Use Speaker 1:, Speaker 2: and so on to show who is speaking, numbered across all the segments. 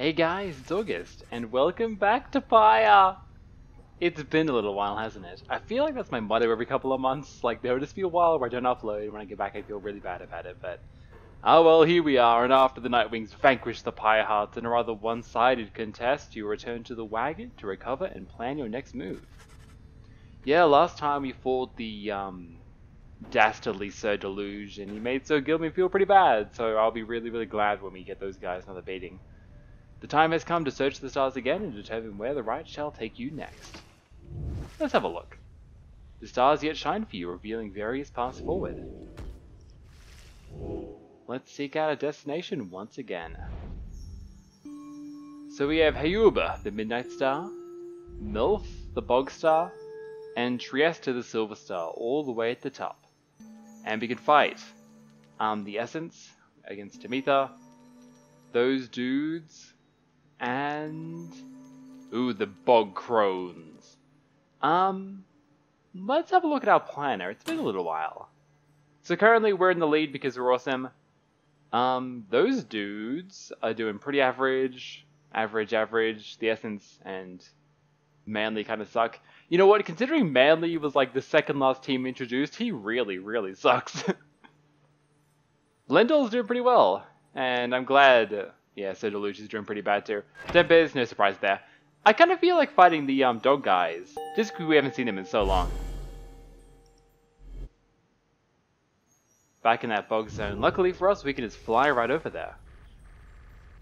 Speaker 1: Hey guys, it's August, and welcome back to Pyre! It's been a little while, hasn't it? I feel like that's my motto every couple of months. Like, there'll just be a while where I don't upload. When I get back, I feel really bad about it, but... oh well, here we are, and after the Nightwings vanquish the Pyre Hearts in a rather one-sided contest, you return to the wagon to recover and plan your next move. Yeah, last time we fought the, dastardly Sir Deluge, and he made Sir Gilman feel pretty bad, so I'll be really glad when we get those guys another beating. The time has come to search the stars again and determine where the right shall take you next. Let's have a look. The stars yet shine for you, revealing various paths forward. Let's seek out a destination once again. So we have Hayuba, the Midnight Star, Milf, the Bog Star, and Trieste, the Silver Star, all the way at the top. And we can fight the Essence against Timitha, those dudes, and ooh, the Bog Crones. Let's have a look at our planner. It's been a little while. So currently we're in the lead because we're awesome. Those dudes are doing pretty average. The Essence and Manly kind of suck. You know what? Considering Manly was like the second last team introduced, he really sucks. Lendal's doing pretty well, and I'm glad. Yeah, Sir Deluge is doing pretty bad too. There's no surprise there. I kind of feel like fighting the dog guys, just because we haven't seen them in so long. Back in that bog zone. Luckily for us, we can just fly right over there.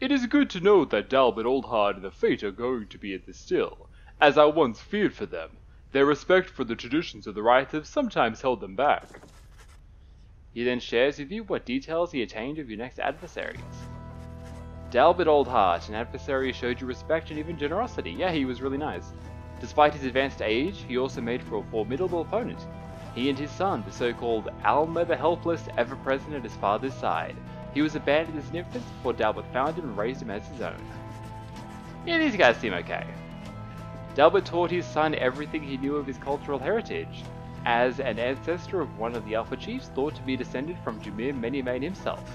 Speaker 1: It is good to know that Dalbert, Oldhard, and the Fate are going to be at the still, as I once feared for them. Their respect for the traditions of the rites have sometimes held them back. He then shares with you what details he attained of your next adversaries. Dalbert Oldhart, an adversary, showed you respect and even generosity. Yeah, he was really nice. Despite his advanced age, he also made for a formidable opponent. He and his son, the so-called Almer the Helpless, ever present at his father's side. He was abandoned as an infant before Dalbert found him and raised him as his own. Yeah, these guys seem okay. Dalbert taught his son everything he knew of his cultural heritage, as an ancestor of one of the Alpha Chiefs thought to be descended from Jameer Many-Mane himself.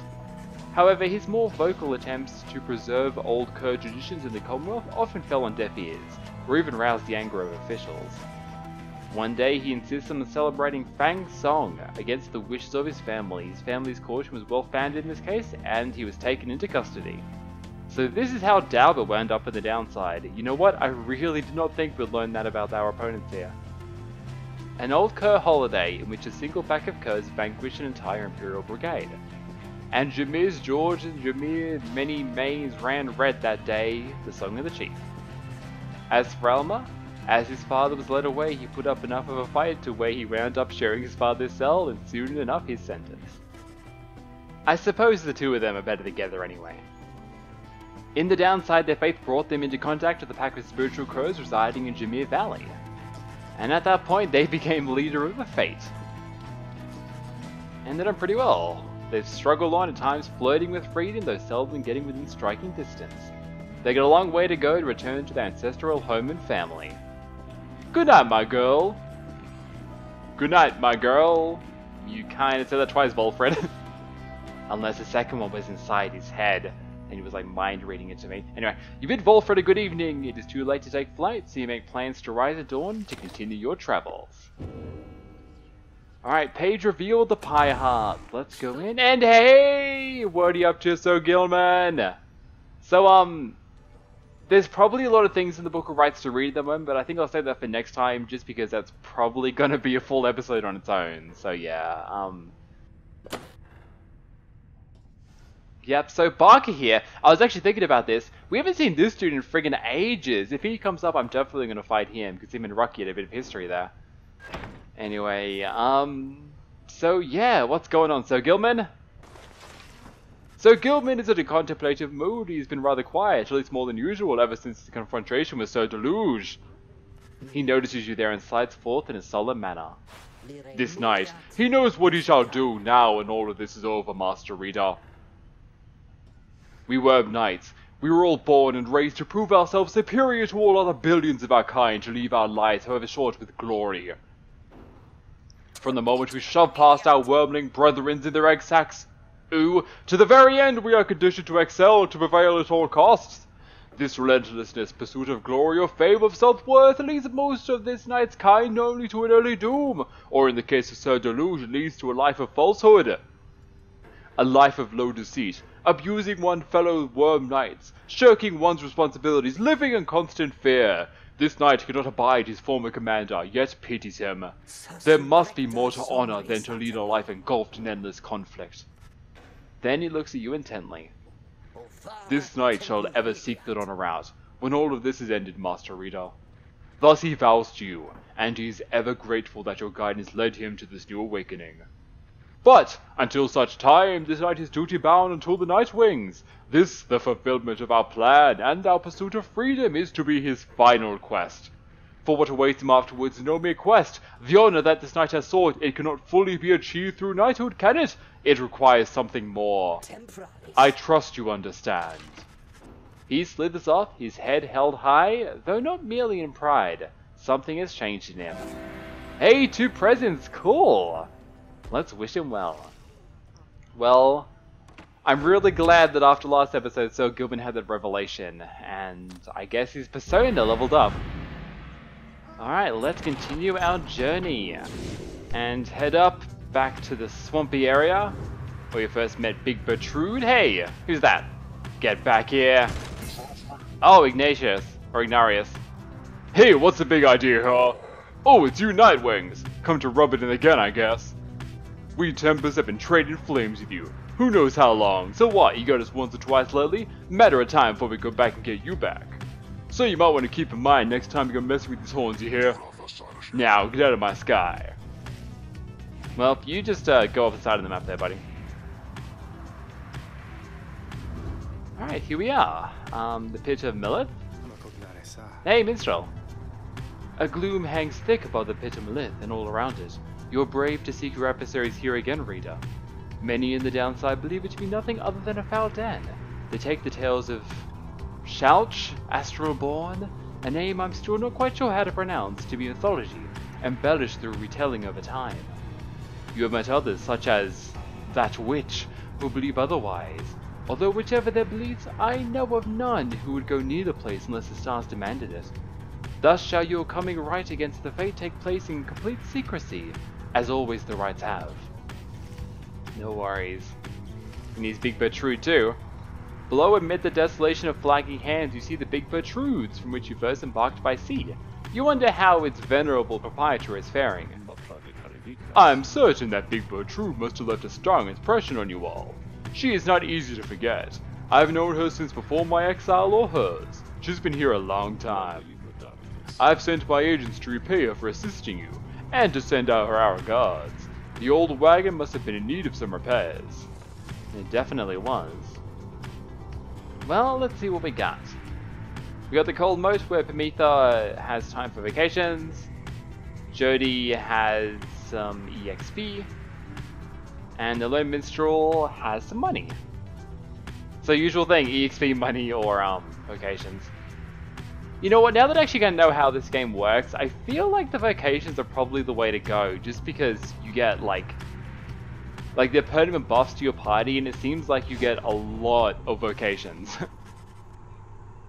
Speaker 1: However, his more vocal attempts to preserve old Kerr traditions in the Commonwealth often fell on deaf ears, or even roused the anger of officials. One day he insists on celebrating Fang Song against the wishes of his family. His family's caution was well founded in this case, and he was taken into custody. So this is how Dalbert wound up in the downside. You know what? I really did not think we'd learn that about our opponents here. An old Kerr holiday in which a single pack of Kerrs vanquished an entire Imperial brigade. And Jameer's George and Jameer Many-Manes ran red that day, the Song of the Chief. As for Almer, as his father was led away, he put up enough of a fight to where he wound up sharing his father's cell and soon enough his sentence. I suppose the two of them are better together anyway. In the downside, their faith brought them into contact with a pack of spiritual crows residing in Jameer Valley. And at that point, they became leader of the Fate. And they're done pretty well. They've struggled on at times flirting with freedom, though seldom getting within striking distance. They got a long way to go to return to their ancestral home and family. Good night, my girl. Good night, my girl. You kinda said that twice, Volfred. Unless the second one was inside his head, and he was like mind reading it to me. Anyway, you bid Volfred a good evening. It is too late to take flight, so you make plans to rise at dawn to continue your travels. Alright, page revealed the Pyre Heart. Let's go in. And hey! What are you up to, Sir Gilman? So, there's probably a lot of things in the Book of Rites to read at the moment, but I think I'll save that for next time, just because that's probably gonna be a full episode on its own. So yeah, Yep, so Barker here, I was actually thinking about this. We haven't seen this dude in friggin' ages. If he comes up, I'm definitely gonna fight him, because him and Rocky had a bit of history there. Anyway, so yeah, what's going on, Sir Gilman? Sir Gilman is in a contemplative mood. He's been rather quiet, at least more than usual, ever since the confrontation with Sir Deluge. He notices you there and slides forth in a solemn manner. This night, he knows what he shall do now when all of this is over, Master Reader. We were knights. We were all born and raised to prove ourselves superior to all other billions of our kind, to leave our lives, however short, with glory. From the moment we shove past our wormling brethren in their egg sacks, to the very end we are conditioned to excel, to prevail at all costs. This relentlessness, pursuit of glory or fame of self-worth leads most of this knight's kind only to an early doom, or in the case of Sir Deluge, leads to a life of falsehood. A life of low deceit, abusing one's fellow worm knights, shirking one's responsibilities, living in constant fear. This knight cannot abide his former commander, yet pities him. There must be more to honor than to lead a life engulfed in endless conflict. Then he looks at you intently. This knight shall ever seek the honor out, when all of this is ended, Master Reader. Thus he vows to you, and he is ever grateful that your guidance led him to this new awakening. But, until such time, this knight is duty-bound until the night wings. This, the fulfillment of our plan, and our pursuit of freedom, is to be his final quest. For what awaits him afterwards is no mere quest. The honor that this knight has sought, it cannot fully be achieved through knighthood, can it? It requires something more. I trust you understand. He slithers off, his head held high, though not merely in pride. Something has changed in him. Hey, 2 presents, cool! Let's wish him well. Well, I'm really glad that after last episode Sir Gilman had that revelation, and I guess his persona leveled up. Alright, let's continue our journey, and head up back to the swampy area, where we first met Big Bertrude. Hey, who's that? Get back here. Oh, Ignatius, or Ignarius. Hey, what's the big idea, huh? Oh, it's you Nightwings. Come to rub it in again, I guess. We Tempest have been trading flames with you. Who knows how long? So what, you got us once or twice lately? Matter of time before we go back and get you back. So you might want to keep in mind next time you go messing with these horns, you hear? Now, get out of my sky. Well, you just go off the side of the map there, buddy. Alright, here we are. The Pit of Millith. Hey, minstrel. A gloom hangs thick above the Pit of Millith and all around it. You're brave to seek your adversaries here again, reader. Many in the downside believe it to be nothing other than a foul den. They take the tales of Shalch, Astroborn, a name I'm still not quite sure how to pronounce, to be mythology, embellished through retelling over time. You have met others, such as that witch, who believe otherwise, although whichever their beliefs, I know of none who would go near the place unless the stars demanded it. Thus shall your coming right against the fate take place in complete secrecy, as always the rights have. No worries. And he's Big Bertrude too. Below, amid the desolation of flagging hands, you see the Big Bertrudes from which you first embarked by sea. You wonder how its venerable proprietor is faring. I'm certain that Big Bertrude must have left a strong impression on you all. She is not easy to forget. I've known her since before my exile or hers. She's been here a long time. I've sent my agents to repay her for assisting you, and to send out our regards. The old wagon must have been in need of some repairs. It definitely was. Well, let's see what we got. We got the Cold Moat, where Pamitha has time for vacations. Jody has some EXP. And the Lone Minstrel has some money. So usual thing, EXP, money, or vocations. You know what, now that I actually gonna know how this game works, I feel like the vocations are probably the way to go, just because you get like they're permanent buffs to your party, and it seems like you get a lot of vocations.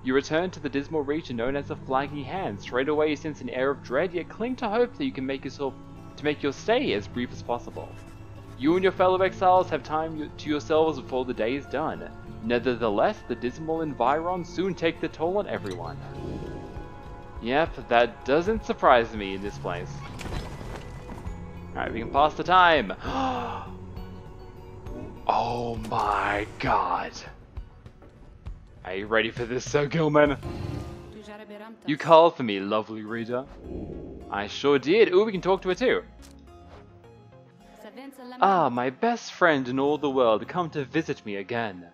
Speaker 1: You return to the dismal region known as the Flagging Hands. Straight away you sense an air of dread, yet cling to hope that you can make your stay as brief as possible. You and your fellow exiles have time to yourselves before the day is done. Nevertheless, the dismal environs soon take the toll on everyone. Yep, that doesn't surprise me in this place. Alright, we can pass the time. Oh my god. Are you ready for this, Sir Gilman? You called for me, lovely reader. I sure did. Ooh, we can talk to her too. Ah, my best friend in all the world, come to visit me again.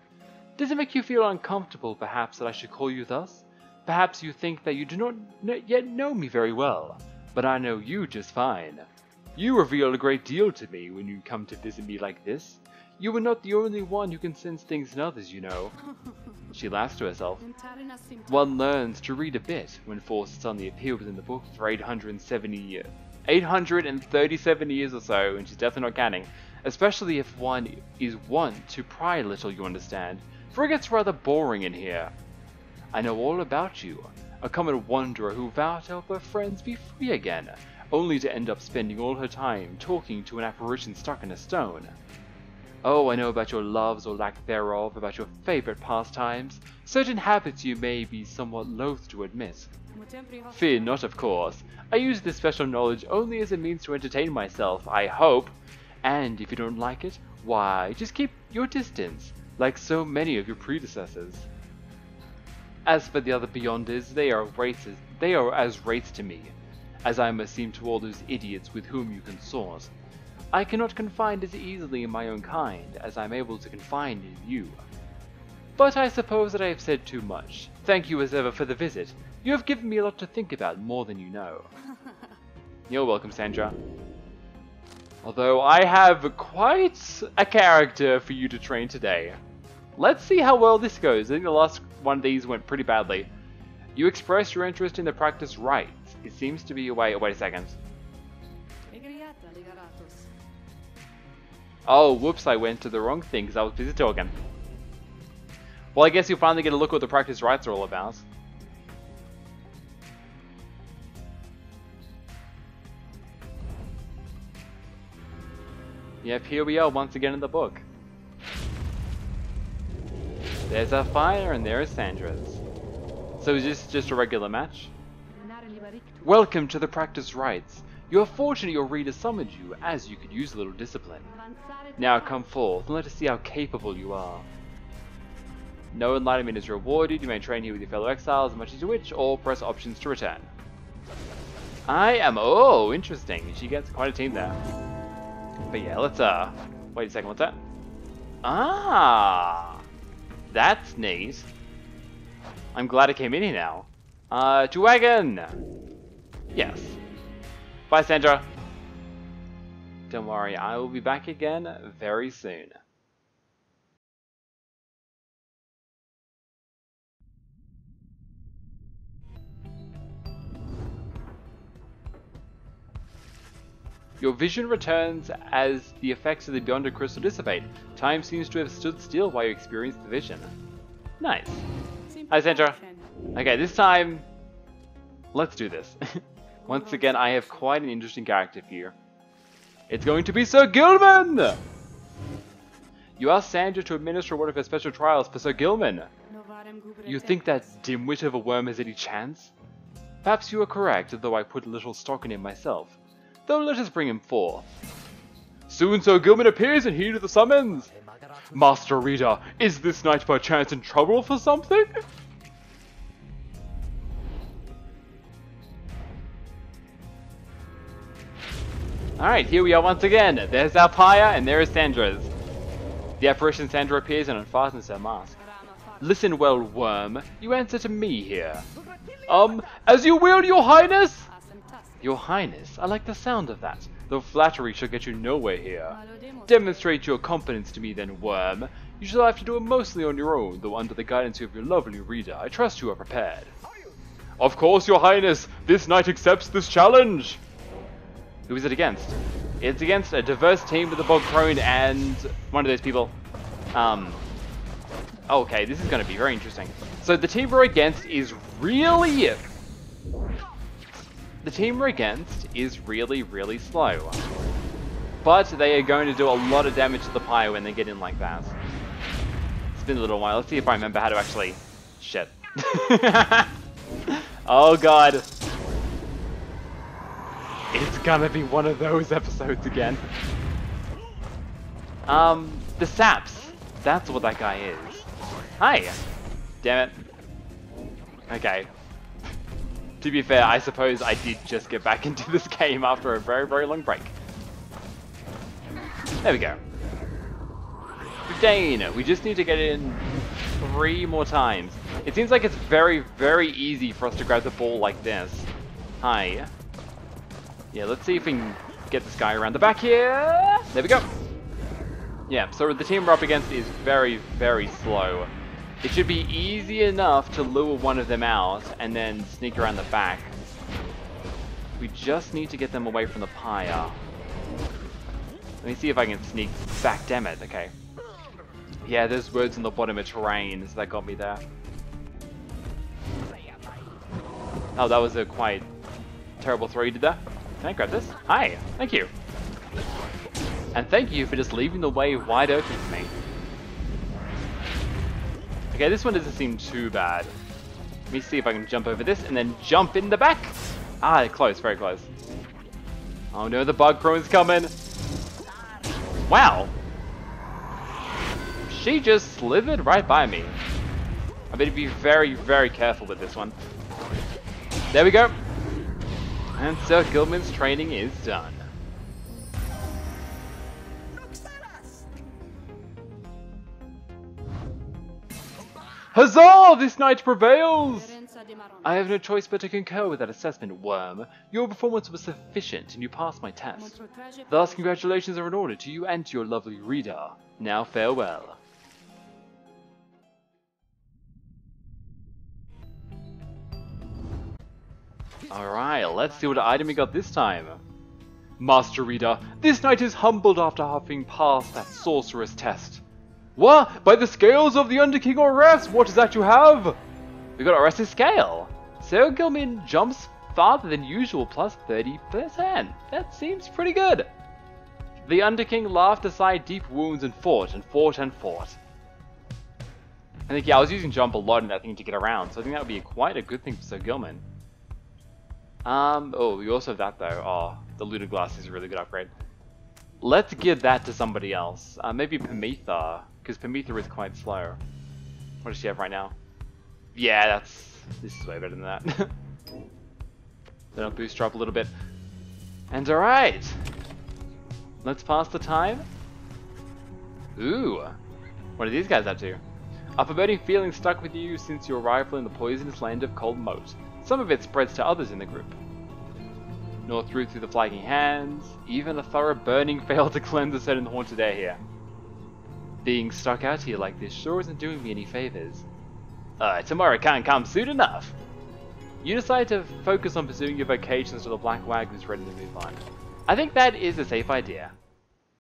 Speaker 1: Does it make you feel uncomfortable, perhaps, that I should call you thus? Perhaps you think that you do not yet know me very well, but I know you just fine. You reveal a great deal to me when you come to visit me like this. You are not the only one who can sense things in others, you know. She laughs to herself. One learns to read a bit when forced suddenly appear within the book for 837 years or so, and she's definitely not counting. Especially if one is wont to pry a little, you understand. For it gets rather boring in here. I know all about you, a common wanderer who vowed to help her friends be free again, only to end up spending all her time talking to an apparition stuck in a stone. Oh, I know about your loves or lack thereof, about your favorite pastimes, certain habits you may be somewhat loath to admit. Fear not, of course. I use this special knowledge only as a means to entertain myself, I hope. And if you don't like it, why, just keep your distance, like so many of your predecessors. As for the other Beyonders, they are as wraiths to me, as I must seem to all those idiots with whom you consort. I cannot confide as easily in my own kind as I am able to confide in you. But I suppose that I have said too much. Thank you as ever for the visit. You have given me a lot to think about, more than you know. You're welcome, Sandra. Although I have quite a character for you to train today. Let's see how well this goes. I think the last one of these went pretty badly. You expressed your interest in the practice rites. It seems to be a way. Wait a second. Oh, whoops, I went to the wrong thing because I was busy talking. Well, I guess you'll finally get a look at what the practice rites are all about. Yep, here we are once again in the book. There's our Pyre and there is Sandra's. So is this just a regular match? Welcome to the practice rites. You're fortunate your reader summoned you, as you could use a little discipline. Now come forth and let us see how capable you are. No enlightenment is rewarded. You may train here with your fellow exiles as much as you wish, or press options to return. I am... Oh, interesting. She gets quite a team there. But yeah, let's wait a second, what's that? Ah, that's neat. I'm glad it came in here now. To wagon! Yes. Bye, Sandra. Don't worry, I will be back again very soon. Your vision returns as the effects of the Beyonder Crystal dissipate. Time seems to have stood still while you experience the vision. Nice. Hi, Sandra. Okay, this time, let's do this. Once again, I have quite an interesting character for you. It's going to be Sir Gilman! You asked Sandra to administer one of her special trials for Sir Gilman. You think that dimwit of a worm has any chance? Perhaps you are correct, though I put little stock in him myself. Though let us bring him forth. Soon Sir Gilman appears in heed of the summons. Master Reader, is this knight by chance in trouble for something? Alright, here we are once again. There's our Pyre and there is Sandra's. The apparition Sandra appears and unfastens her mask. Listen well, worm. You answer to me here. As you will, your highness! Your highness, I like the sound of that, though flattery shall get you nowhere here. Demonstrate your competence to me then, worm. You shall have to do it mostly on your own, though under the guidance of your lovely reader, I trust you are prepared. Of course, your highness, this knight accepts this challenge! Who is it against? It's against a diverse team with a bog crone and one of those people. Okay, this is going to be very interesting. So the team we're against is really... The team we're against is really slow. But they are going to do a lot of damage to the Pyre when they get in like that. It's been a little while. Let's see if I remember how to actually... Shit. Oh god. It's gonna be one of those episodes again. The saps. That's what that guy is. Hi. Damn it. Okay. To be fair, I suppose I did just get back into this game after a very long break. There we go. 15. We just need to get it in 3 more times. It seems like it's very easy for us to grab the ball like this. Hi. Yeah, let's see if we can get this guy around the back here. There we go. Yeah, so the team we're up against is very slow. It should be easy enough to lure one of them out and then sneak around the back. We just need to get them away from the Pyre. Let me see if I can sneak back, damn it, okay. Yeah, there's words on the bottom of terrain, so that got me there. Oh, that was a quite terrible throw you did there. Can I grab this? Hi, thank you. And thank you for just leaving the way wide open for me. Okay, this one doesn't seem too bad. Let me see if I can jump over this and then jump in the back. Ah, close, very close. Oh no, the bug crone's coming. Wow. She just slithered right by me. I better be very, very careful with this one. There we go. And Sir Gilman's training is done. Huzzah! This knight prevails! I have no choice but to concur with that assessment, Worm. Your performance was sufficient and you passed my test. Thus, congratulations are in order to you and to your lovely reader. Now farewell. Alright, let's see what item we got this time. Master Reader, this knight is humbled after having passed that sorcerer's test. What? By the scales of the Underking Ores, what is that you have? We got Ores' scale. Sir Gilman jumps farther than usual, plus 30%. That seems pretty good. The Underking laughed aside deep wounds and fought and fought and fought. I think, yeah, I was using jump a lot in that thing to get around, so I think that would be quite a good thing for Sir Gilman. Oh, we also have that though. Oh, the looted glass is a really good upgrade. Let's give that to somebody else. Maybe Pamitha, because Pamitha is quite slow. What does she have right now? Yeah, this is way better than that. Then I'll boost her up a little bit. And alright! Let's pass the time. Ooh! What are these guys up to? A foreboding feeling stuck with you since your arrival in the poisonous land of Cold Moat. Some of it spreads to others in the group. Nor through the flagging hands, even a thorough burning failed to cleanse the set in the haunted air here. Being stuck out here like this sure isn't doing me any favors. Tomorrow can't come soon enough. You decide to focus on pursuing your vocations until the Black Wagon is ready to move on. I think that is a safe idea.